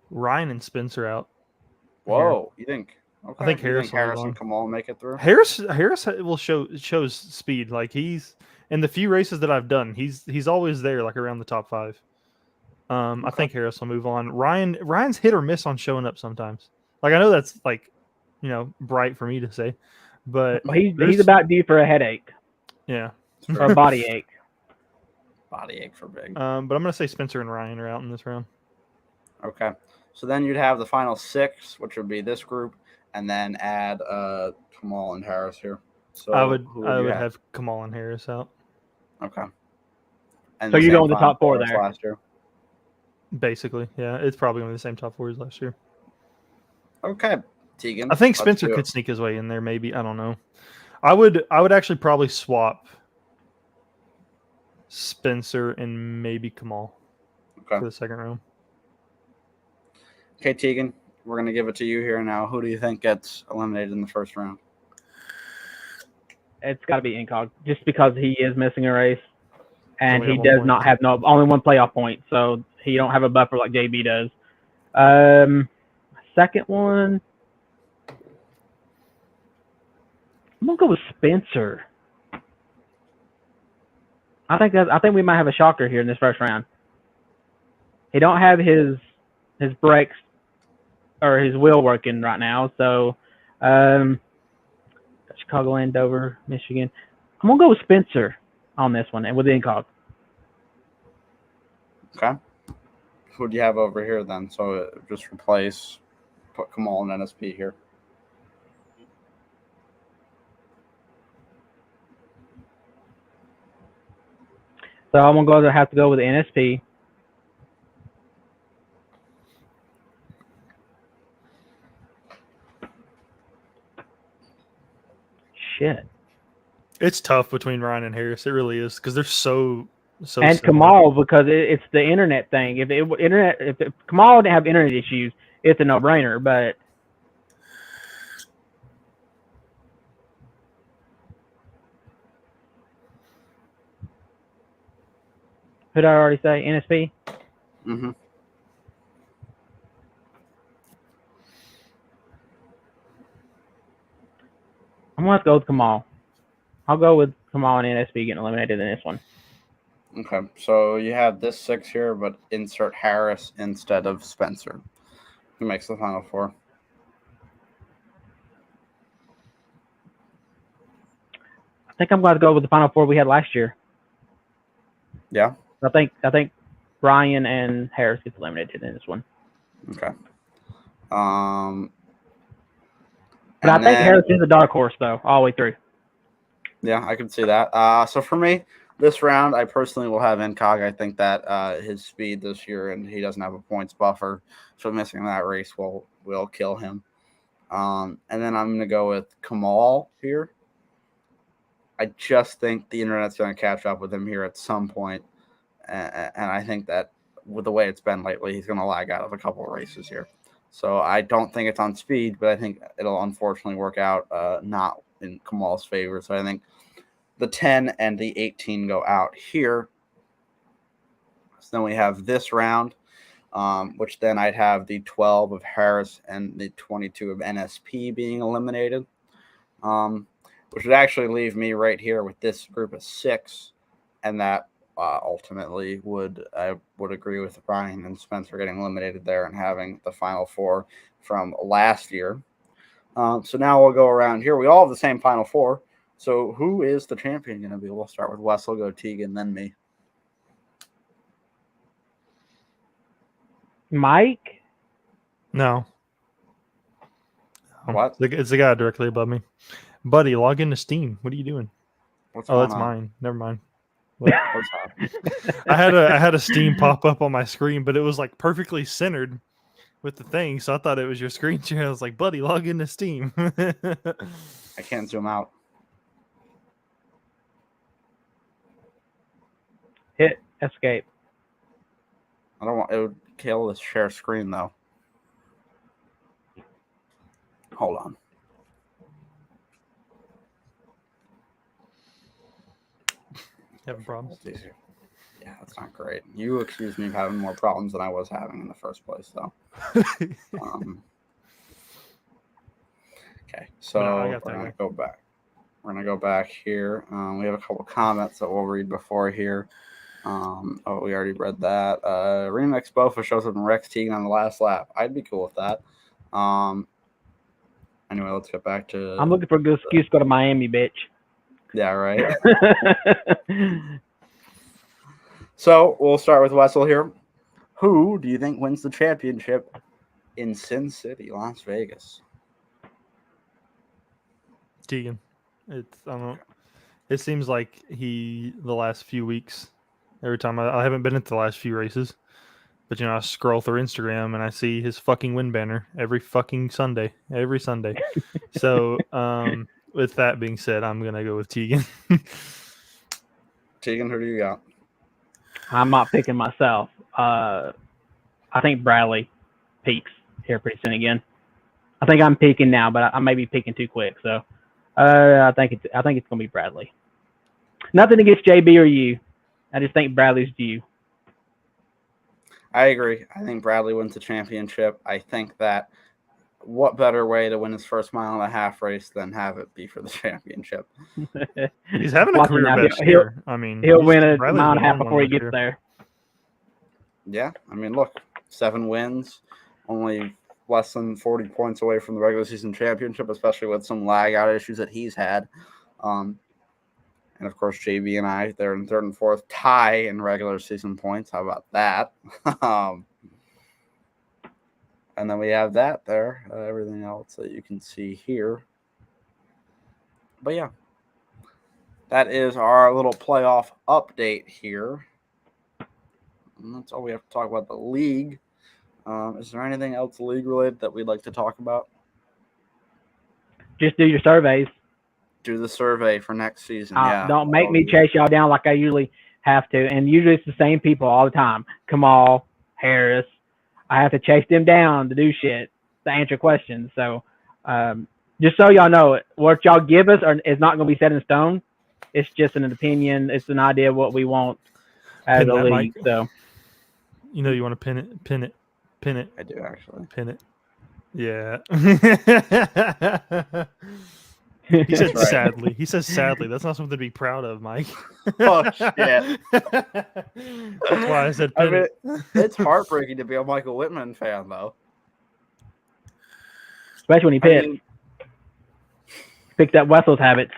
Ryan and Spencer out. Whoa, you think? Okay. I think Harris and Kamal make it through. Harris will shows speed. Like he's in the few races that I've done, he's always there, like around the top 5. I think Harris will move on. Ryan's hit or miss on showing up sometimes. Like I know that's like, bright for me to say, but he's about due for a headache. Yeah, or a body ache. Body ache for big. But I'm gonna say Spencer and Ryan are out in this round. Okay, so then you'd have the final 6, which would be this group, and then add Kamal and Harris here. So I would have Kamal and Harris out. Okay. And so you're going with the top 4 there. Last year. Basically, yeah, it's probably going to be the same top 4 as last year. Okay, Tegan. I think Spencer could sneak his way in there. Maybe, I don't know. I would actually probably swap Spencer and maybe Kamal for the second round. Okay, Tegan, we're going to give it to you here now. Who do you think gets eliminated in the first round? It's got to be Incog, just because he is missing a race, and he does not have only 1 playoff point, so he don't have a buffer like JB does. Second one, I'm gonna go with Spencer. I think we might have a shocker here in this first round. He don't have his brakes or his wheel working right now, so Chicagoland, Dover, Michigan. I'm gonna go with Spencer on this one and with Incog. Okay. Who do you have over here then? So just put Kamal and NSP here. So I'm gonna have to go with the NSP. Shit. It's tough between Ryan and Harris. It really is because they're so And similar. Kamal, because it's the internet thing. If Kamal didn't have internet issues, it's a no-brainer. But who did I already say? NSP. Mm-hmm. I'm gonna have to go with Kamal. I'll go with Kamal and NSP getting eliminated in this one. Okay, so you have this 6 here, but insert Harris instead of Spencer. Who makes the final 4? I think I'm going to go with the final 4 we had last year. Yeah. I think Ryan and Harris gets eliminated in this one. Okay. But I think Harris is a dark horse though, all the way through. Yeah, I can see that. So for me, this round, I personally will have Incog. I think that his speed this year, and he doesn't have a points buffer, so missing that race will kill him. And then I'm going to go with Kamal here. I just think the internet's going to catch up with him here at some point, and I think that with the way it's been lately, he's going to lag out of a couple of races here. So I don't think it's on speed, but I think it'll unfortunately work out not in Kamal's favor. So I think the 10 and the 18 go out here. So then we have this round, which then I'd have the 12 of Harris and the 22 of NSP being eliminated, which would actually leave me right here with this group of 6, and that ultimately I would agree with Brian and Spencer getting eliminated there and having the final 4 from last year. So now we'll go around here. We all have the same final 4. So who is the champion going to be? We'll start with Wessel, go Tegan, then me. Mike? No. What? It's the guy directly above me. Buddy, log into Steam. What are you doing? That's mine. Never mind. I had a Steam pop up on my screen, but it was like perfectly centered with the thing, so I thought it was your screen share. I was like, buddy, log into Steam. I can't zoom out. Hit escape. I don't want it would kill the share screen though. Hold on. Having problems? Yeah, that's not great. You accused me of having more problems than I was having in the first place, though. Okay, so we're gonna go back. We're gonna go back here. We have a couple comments that we'll read before here. We already read that. Remix Bofa shows up in Rex Teagan on the last lap. I'd be cool with that. Anyway, let's get back to. I'm looking for a good excuse to go to Miami, bitch. Yeah, right. So we'll start with Wessel here. Who do you think wins the championship in Sin City, Las Vegas? Tegan. I don't know. It seems like the last few weeks, every time I haven't been at the last few races, but I scroll through Instagram and I see his fucking win banner every fucking Sunday, every Sunday. So, with that being said, I'm gonna go with Tegan. Tegan, who do you got? I'm not picking myself. I think Bradley peaks here pretty soon again. I think I'm peaking now, but I may be peaking too quick. So I think it's gonna be Bradley. Nothing against JB or you. I just think Bradley's due. I agree. I think Bradley wins the championship. I think that what better way to win his first mile and a half race than have it be for the championship? He's having a Watch him career now. best year. I mean, He'll win a Bradley's mile and a been half on one before he this gets year. there. Yeah, I mean, look, 7 wins, only less than 40 points away from the regular season championship, especially with some lag out issues that he's had. And of course, JB and I, they're in 3rd and 4th, tie in regular season points. How about that? And then we have that there, everything else that you can see here. But yeah, that is our little playoff update here. And that's all we have to talk about the league. Is there anything else league related that we'd like to talk about? Just do your surveys. Do the survey for next season. Don't make me chase y'all down like I usually have to. And usually it's the same people all the time. Kamal, Harris. I have to chase them down to do shit, to answer questions. So just so y'all know, what y'all give us is not going to be set in stone. It's just an opinion. It's an idea of what we want as a league. Mike. So you want to pin it. I do actually. Pin it. Yeah. He said right. sadly. He says sadly. That's not something to be proud of, Mike. Oh, shit. That's why I said pin it. It's heartbreaking to be a Michael Whitman fan, though. Especially when he picks. Picked up Wessel's habits.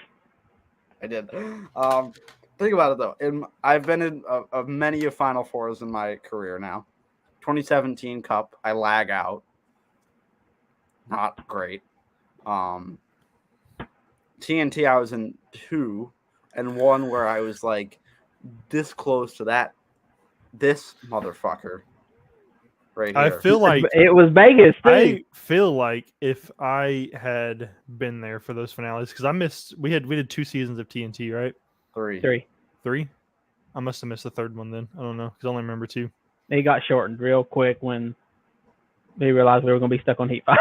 I did. Think about it, though. I've been in many of Final Fours in my career now. 2017 Cup, I lag out. Not great. TNT, I was in 2, and 1 where I was like this close to this motherfucker right here. I feel like it was Vegas too. I feel like if I had been there for those finales, because I missed. We did 2 seasons of TNT, right? 3. 3. I must have missed the 3rd one then. I don't know because I only remember 2. It got shortened real quick when they realized we were going to be stuck on Heat 5.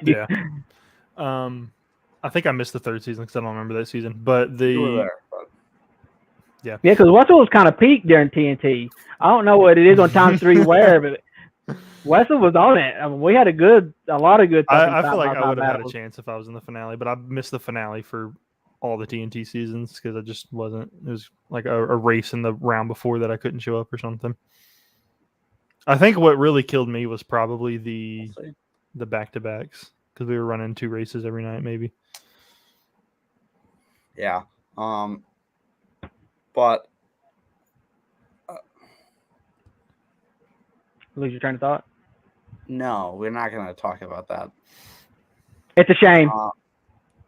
Yeah. I think I missed the 3rd season because I don't remember that season. But You were there, but... Yeah, because Wessel was kind of peaked during TNT. I don't know what it is on Times 3 where, but Wessel was on it. I mean, we had a lot of good. I feel like I would have had a chance if I was in the finale, but I missed the finale for all the TNT seasons because I just wasn't. It was like a race in the round before that I couldn't show up or something. I think what really killed me was probably the back-to-backs because we were running 2 races every night, maybe. Yeah. But lose your train of thought? No, we're not going to talk about that. It's a shame.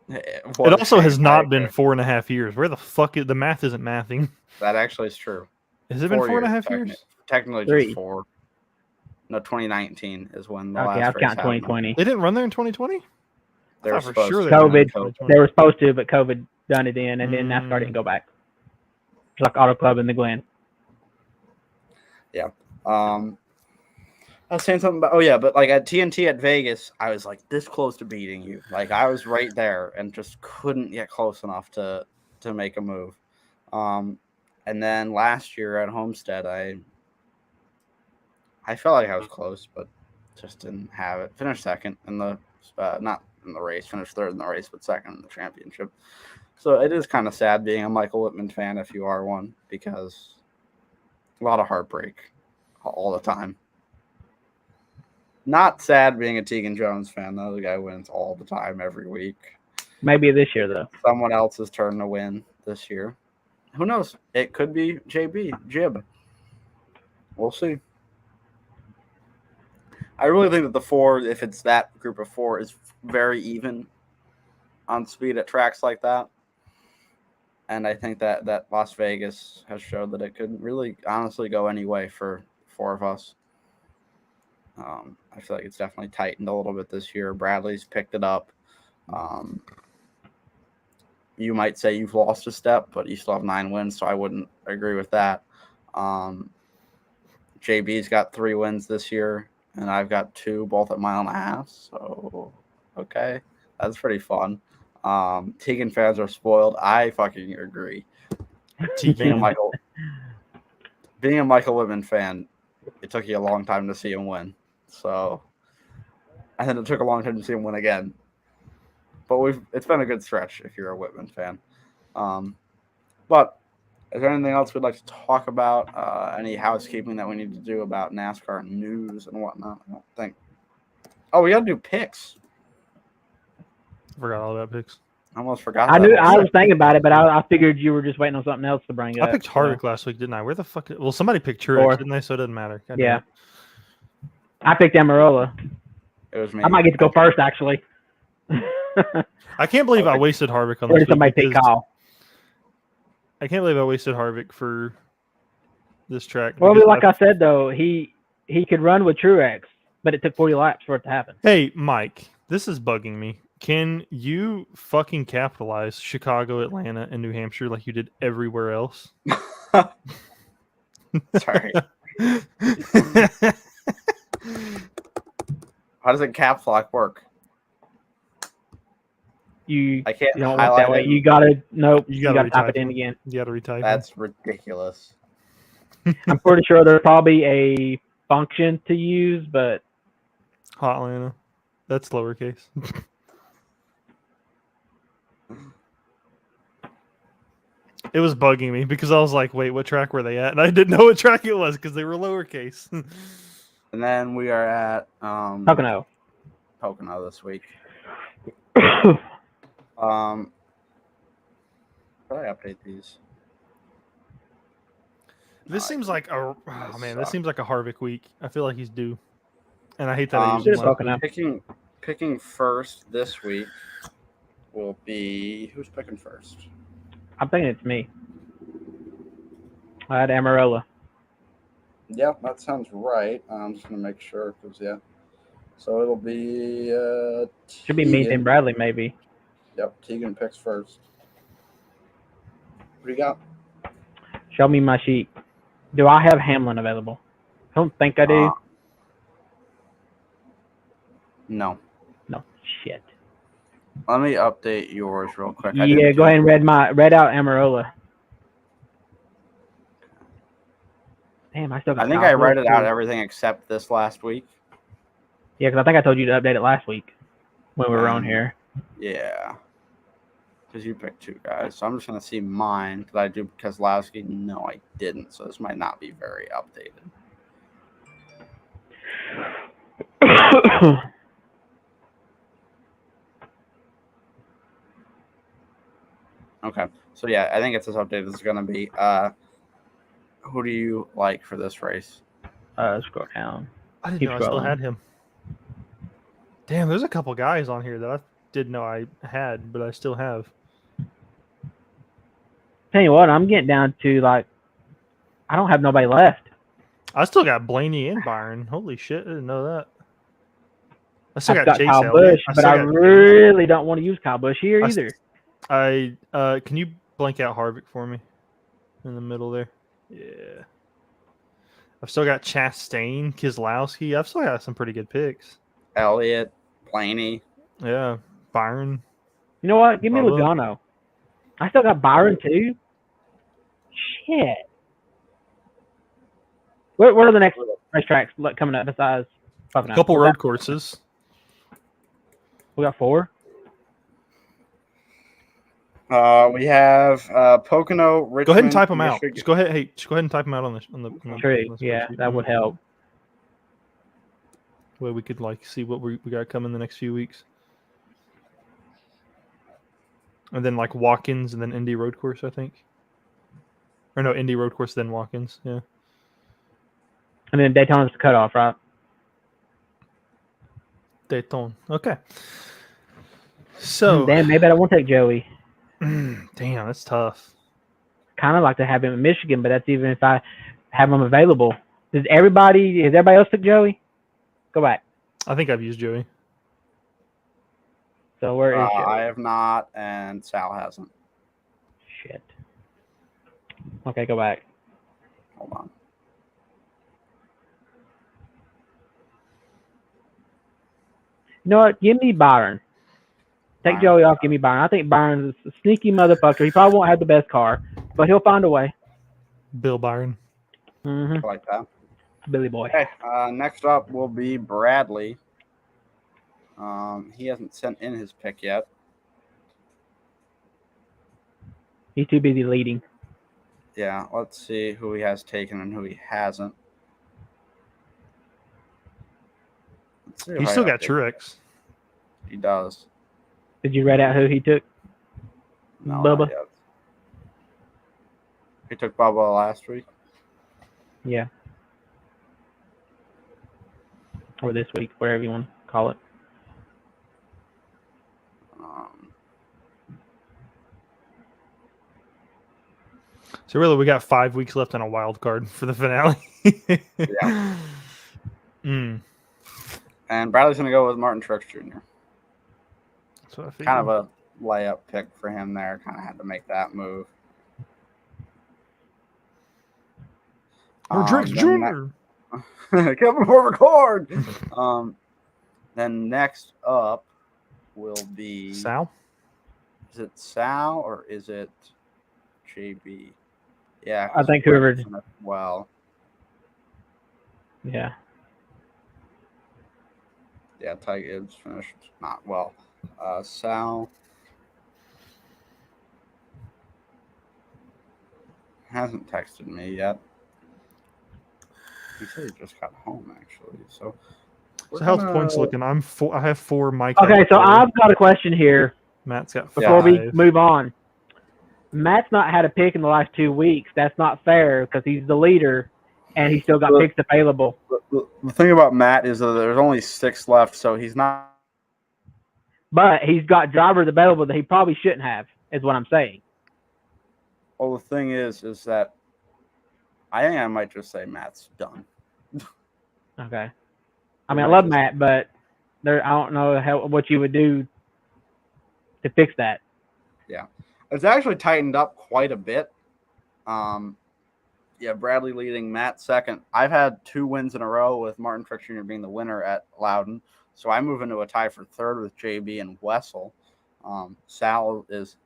It also has not been 4.5 years. Where the fuck is the math? Isn't mathing? That actually is true. Has it been 4.5 years? Technically, 3. just 4. No, 2019 is when the Okay, last I've race counted happened. 2020. They didn't run there in 2020. They were for supposed sure to. they COVID. were in They were supposed to, but COVID done it in, and then NASCAR didn't go back. It's like Auto Club in the Glen. Yeah. I was saying something about but like at TNT at Vegas, I was like this close to beating you. Like I was right there and just couldn't get close enough to make a move. And then last year at Homestead, I felt like I was close, but just didn't have it. Finished second in the not in the race, finished 3rd in the race, but 2nd in the championship. So it is kind of sad being a Michael Whitman fan if you are one, because a lot of heartbreak all the time. Not sad being a Tegan Jones fan, though. The guy wins all the time, every week. Maybe this year, though. Someone else's turn to win this year. Who knows? It could be Jib. We'll see. I really think that the 4, if it's that group of 4, is very even on speed at tracks like that. And I think that Las Vegas has showed that it could really honestly go any way for 4 of us. I feel like it's definitely tightened a little bit this year. Bradley's picked it up. You might say you've lost a step, but you still have 9 wins, so I wouldn't agree with that. JB's got 3 wins this year, and I've got 2, both at mile and a half. So, okay, that's pretty fun. Tegan fans are spoiled. I fucking agree. Being a Michael Whitman fan, it took you a long time to see him win. So and then it took a long time to see him win again. But it's been a good stretch if you're a Whitman fan. But is there anything else we'd like to talk about? Any housekeeping that we need to do about NASCAR news and whatnot? I don't think. Oh, we got to do picks. Forgot all about picks. I almost forgot. I was thinking about it, but I figured you were just waiting on something else to bring up. I picked Harvick last week, didn't I? Where the fuck? Well, somebody picked Truex, didn't they? So it doesn't matter. God yeah. I picked Amarola. It was me. I might get to go first, actually. I can't believe I wasted Harvick on this. Or did somebody pick Kyle? I can't believe I wasted Harvick for this track. Well, like I said, though, he could run with Truex, but it took 40 laps for it to happen. Hey, Mike, this is bugging me. Can you fucking capitalize Chicago, Atlanta, and New Hampshire like you did everywhere else? Sorry. How does a caps lock work? I can't. You don't highlight that way. You gotta type it in them. again. You gotta retype. That's ridiculous. I'm pretty sure there's probably a function to use, but Hot Atlanta. That's lowercase. It was bugging me because I was like, wait, what track were they at? And I didn't know what track it was because they were lowercase. And then we are at Pocono this week. How do I update these? This seems like this seems like a Harvick week. I feel like he's due. And I hate that I use him. Picking first this week will be who's picking first? I'm thinking it's me. I had Amarola. Yeah, that sounds right. I'm just gonna make sure because So it'll be should be me and Bradley maybe. Yep, Tegan picks first. What do you got? Show me my sheet. Do I have Hamlin available? I don't think I do. No. No, shit. Let me update yours real quick. Yeah, go ahead and read out Amarola. Damn, I still got. I think I read it out everything except this last week. Yeah, because I think I told you to update it last week when we were on here. Yeah. Because you picked two guys. So I'm just going to see mine. Did I do Keselowski? No, I didn't. So this might not be very updated. Okay. So, yeah, I think it's as updated as it's going to be. Who do you like for this race? Scroll down. I didn't know I still had him. Damn, there's a couple guys on here that I didn't know I had, but I still have. Tell you what, I'm getting down to I don't have nobody left. I still got Blaney and Byron. Holy shit, I didn't know that. I still got Chase Kyle Busch, but I really don't want to use Kyle Busch here either. Can you blank out Harvick for me in the middle there? Yeah. I've still got Chastain, Keselowski. I've still got some pretty good picks. Elliott, Blaney. Yeah. Byron. You know what? Give me Logano. I still got Byron too. Shit. What are the next racetracks coming up besides Pocono? A couple road courses. We got 4. We have Pocono, Richmond. Go ahead and type them out. Michigan. Just go ahead and type them out on the True. Yeah, that would help. Way we could see what we got coming the next few weeks. And then Watkins and then Indy Road Course, I think. Or no, Indy Road Course, then Watkins. Yeah. And then Daytona's the cutoff, right? Daytona. Okay. So. Damn, maybe I won't take Joey. Damn, that's tough. Kind of like to have him in Michigan, but that's even if I have him available. Has everybody else took Joey? Go back. I think I've used Joey. So where is Joey? I have not, and Sal hasn't. Shit. Okay, go back. Hold on. You know what? Give me Byron. Take Joey off, give me Byron. I think Byron's a sneaky motherfucker. He probably won't have the best car, but he'll find a way. Bill Byron. Mm-hmm. I like that. Billy boy. Okay, next up will be Bradley. He hasn't sent in his pick yet. He's too busy leading. Yeah, let's see who he has taken and who he hasn't. Let's see if He's I still got update Truex. He does. Did you read out who he took? No, Bubba? not yet. He took Bubba last week. Yeah. Or this week, whatever you want to call it. So really, we got 5 weeks left on a wild card for the finale. Yeah. Mm. And Bradley's going to go with Martin Truex Jr. That's what I figured. Kind of a layup pick for him there. Kind of had to make that move. Truex Jr. Come before record. Then next up will be Sal. Is it Sal or is it JB? Yeah, I think whoever. Well, Yeah. Yeah, Ty Gibbs finished not well. Sal hasn't texted me yet. He said he just got home actually. So how's points looking? I have 4. Mike. Okay, so I've got a question here. Matt's got 5. Before we move on, Matt's not had a pick in the last 2 weeks. That's not fair because he's the leader, and he's still got picks available. The thing about Matt is that there's only 6 left, so he's not. But he's got drivers available that he probably shouldn't have, is what I'm saying. Well, the thing is that I think I might just say Matt's done. Okay. I mean, I love Matt, but I don't know what you would do to fix that. Yeah. It's actually tightened up quite a bit. Bradley leading, Matt second. I've had 2 wins in a row with Martin Truex Jr. being the winner at Loudon. So I move into a tie for third with JB and Wessel. Sal is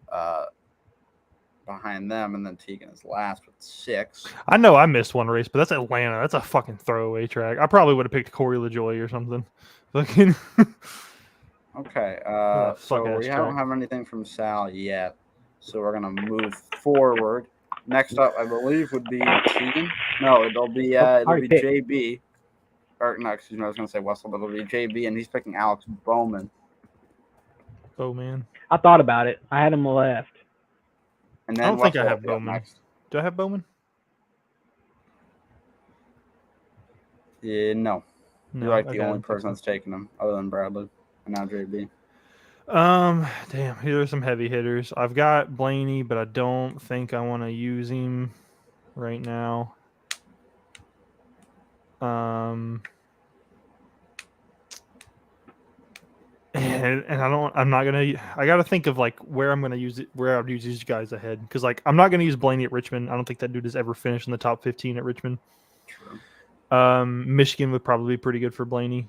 behind them, and then Tegan is last with 6. I know I missed one race, but that's Atlanta. That's a fucking throwaway track. I probably would have picked Corey LaJoy or something. Fucking. Okay. So we track. don't have anything from Sal yet. So we're gonna move forward. Next up, I believe, would be Tegan. No, it'll be JB. Or no, excuse me, I was gonna say Wessel, but it'll be JB, and he's picking Alex Bowman. Bowman. I thought about it. I had him left. And then I don't think I Wessel have Bowman. next. Do I have Bowman? Yeah, no. No, You're the only person that's taken him, other than Bradley, and now JB. Damn, here are some heavy hitters. I've got Blaney, but I don't think I want to use him right now. And I gotta think of like where I'm gonna use it, where I would use these guys ahead, because like I'm not gonna use Blaney at Richmond. I don't think that dude has ever finished in the top 15 at Richmond. True. Michigan would probably be pretty good for Blaney.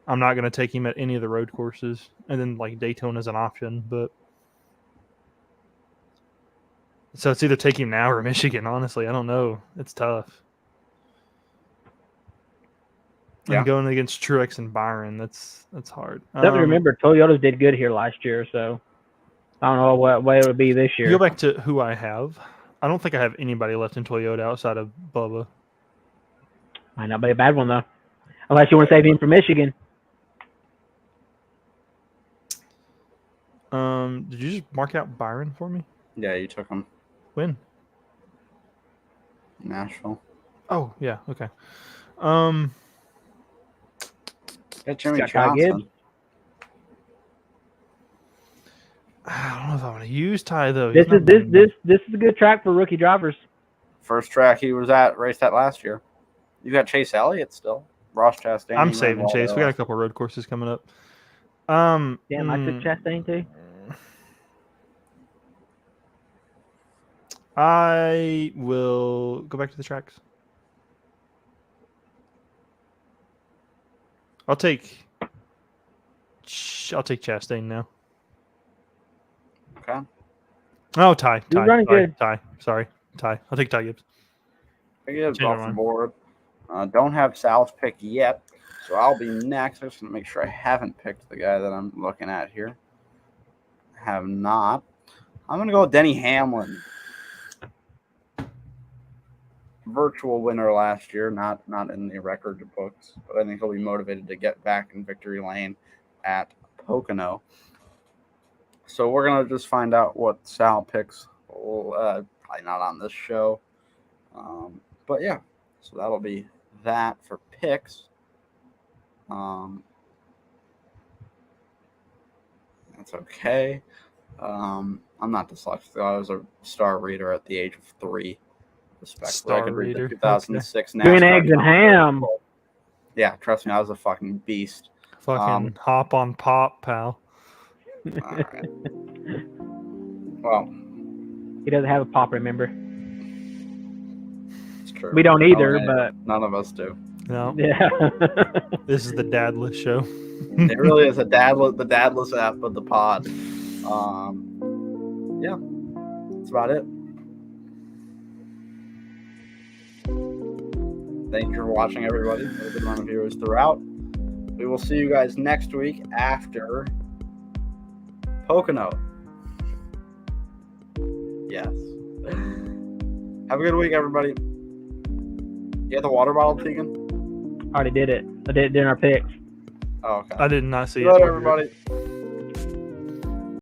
I'm not gonna take him at any of the road courses, and then like Daytona is an option, but so it's either take him now or Michigan. Honestly, I don't know. It's tough. Yeah. And going against Truex and Byron, that's hard. Something remember, Toyotas did good here last year, so I don't know what way it would be this year. Go back to who I have. I don't think I have anybody left in Toyota outside of Bubba. Might not be a bad one though, unless you want to save him for Michigan. Did you just mark out Byron for me? Yeah, you took him. When? Nashville. Oh yeah, okay. Get Jimmy Got Johnson. I don't know if I want to use Ty though. This is a good track for rookie drivers. First track he was raced at last year. You got Chase Elliott still. Ross Chastain. I'm saving Chase. We got a couple road courses coming up. Damn, I took Chastain too. I will go back to the tracks. I'll take Chastain now. Okay. Oh, Ty. You're running good. Ty. Sorry, Ty. I'll take Ty Gibbs. Gibbs off the board. Don't have Sal's pick yet, So I'll be next. I'm just going to make sure I haven't picked the guy that I'm looking at here. I have not. I'm going to go with Denny Hamlin. Virtual winner last year, not in the record books, but I think he'll be motivated to get back in victory lane at Pocono. So we're going to just find out what Sal picks. Probably not on this show. But yeah, so that'll be that for picks. That's okay. I'm not dyslexic. I was a star reader at the age of 3. Star I could read reader. the 2006 Green NASCAR eggs and calendar. ham. Yeah, trust me, I was a fucking beast. Fucking hop on pop, pal. All right. Well, He doesn't have a pop, remember? it's true. We don't either, but none of us do. No, yeah. this is the dadless show. It really is the dadless app of the pod. Yeah, that's about it. Thank you for watching, everybody. A good amount of viewers throughout. We will see you guys next week after Pocono. Yes. Have a good week, everybody. You got the water bottle, Tegan? Already did it. I did it during our picks. Oh, okay. I did not see Good, it. everybody.